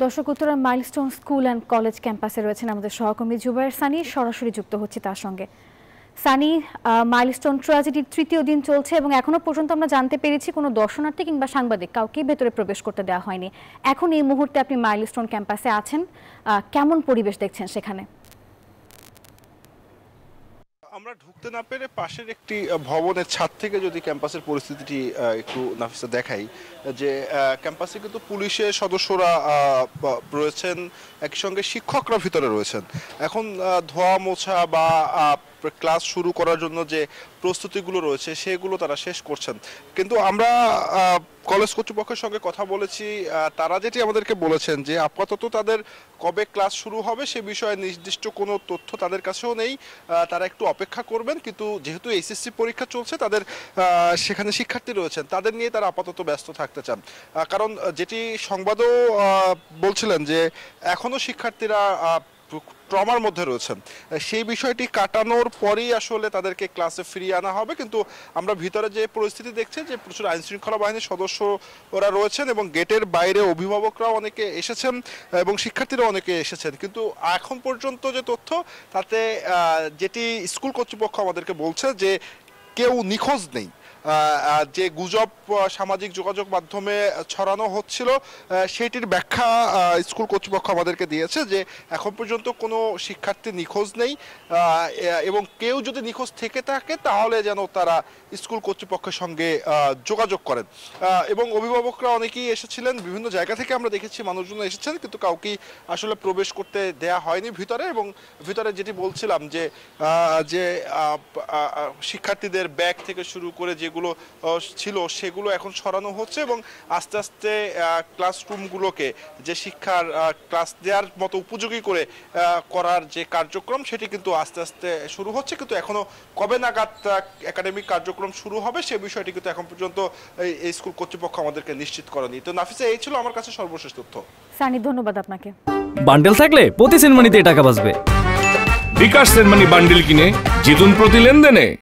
দর্শক Uttara milestone school and college ক্যাম্পাসে রয়েছেন আমাদের সহকর্মী জুবায়ের সানি। সরাসরি যুক্ত হচ্ছে তার সঙ্গে। সানি, মাইলস্টোন ট্র্যাজেডির তৃতীয় দিন চলছে এবং এখনো পর্যন্ত আমরা জানতে পেরেছি কোনো দর্শনার্থী কিংবা সাংবাদিক কাউকেই ভেতরে প্রবেশ করতে দেওয়া হয়নি। এখন এই মুহূর্তে আপনি মাইলস্টোন ক্যাম্পাসে আছেন, কেমন পরিবেশ দেখছেন সেখানে? আমরা ঢুকতে না পেরে পাশের একটি ভবনের ছাদ থেকে যদি ক্যাম্পাসের পরিস্থিতিটি একটু নাফিসা দেখাই, যে ক্যাম্পাসে কিন্তু পুলিশের সদস্যরা রয়েছেন, একই সঙ্গে শিক্ষকরা ভিতরে রয়েছেন। এখন ধোয়া মোছা বা ক্লাস শুরু করার জন্য যে প্রস্তুতিগুলো রয়েছে সেগুলো তারা শেষ করছেন। কিন্তু আমরা কলেজ কর্তৃপক্ষের সঙ্গে কথা বলেছি, তারা যেটি আমাদেরকে বলেছেন যে আপাতত তাদের কবে ক্লাস শুরু হবে সে বিষয়ে নির্দিষ্ট কোনো তথ্য তাদের কাছেও নেই। তারা একটু অপেক্ষা করবেন, কিন্তু যেহেতু এইচএসসি পরীক্ষা চলছে, তাদের সেখানে শিক্ষার্থী রয়েছেন, তাদের নিয়ে তারা আপাতত ব্যস্ত থাকতে চান। কারণ যেটি সংবাদও বলছিলেন যে এখনও শিক্ষার্থীরা ট্রমার মধ্যে রয়েছেন, সেই বিষয়টি কাটানোর পরেই আসলে তাদেরকে ক্লাসে ফিরিয়ে আনা হবে। কিন্তু আমরা ভিতরে যে পরিস্থিতি দেখছি যে প্রচুর আইনশৃঙ্খলা বাহিনীর সদস্য ওরা রয়েছেন এবং গেটের বাইরে অভিভাবকরাও অনেকে এসেছেন এবং শিক্ষার্থীরাও অনেকে এসেছেন। কিন্তু এখন পর্যন্ত যে তথ্য, তাতে যেটি স্কুল কর্তৃপক্ষ আমাদেরকে বলছে যে কেউ নিখোঁজ নেই। যে গুজব সামাজিক যোগাযোগ মাধ্যমে ছড়ানো হচ্ছিল সেটির ব্যাখ্যা স্কুল কর্তৃপক্ষ আমাদেরকে দিয়েছে যে এখন পর্যন্ত কোনো শিক্ষার্থী নিখোঁজ নেই এবং কেউ যদি নিখোঁজ থেকে থাকে তাহলে যেন তারা স্কুল কর্তৃপক্ষের সঙ্গে যোগাযোগ করেন। এবং অভিভাবকরা অনেকেই এসেছিলেন, বিভিন্ন জায়গা থেকে আমরা দেখেছি মানুষজন এসেছেন, কিন্তু কাউকেই আসলে প্রবেশ করতে দেয়া হয়নি ভিতরে। এবং ভিতরে যেটি বলছিলাম যে শিক্ষার্থীদের ব্যাগ থেকে শুরু করে যেগুলো ছিল সেগুলো এখন সরানো হচ্ছে এবং আস্তে আস্তে ক্লাসরুমগুলোকে যে শিক্ষার ক্লাস দেওয়ার মতো উপযোগী করে করার যে কার্যক্রম সেটি কিন্তু আস্তে আস্তে শুরু হচ্ছে। কিন্তু এখনো কবে নাগাদ একাডেমিক কার্যক্রম শুরু হবে সে বিষয়টি কিন্তু এখন পর্যন্ত এই স্কুল কর্তৃপক্ষ আমাদেরকে নিশ্চিত করেনি। তো নাফিসা, এই ছিল আমার কাছে সর্বশেষ তথ্য। সানি, ধন্যবাদ আপনাকে। বান্ডেল থাকলে প্রতি সেনমানিতে টাকা বাঁচবে। বিকাশ সেনমানি বান্ডেল কিনে জিতুন প্রতি লেনদেনে।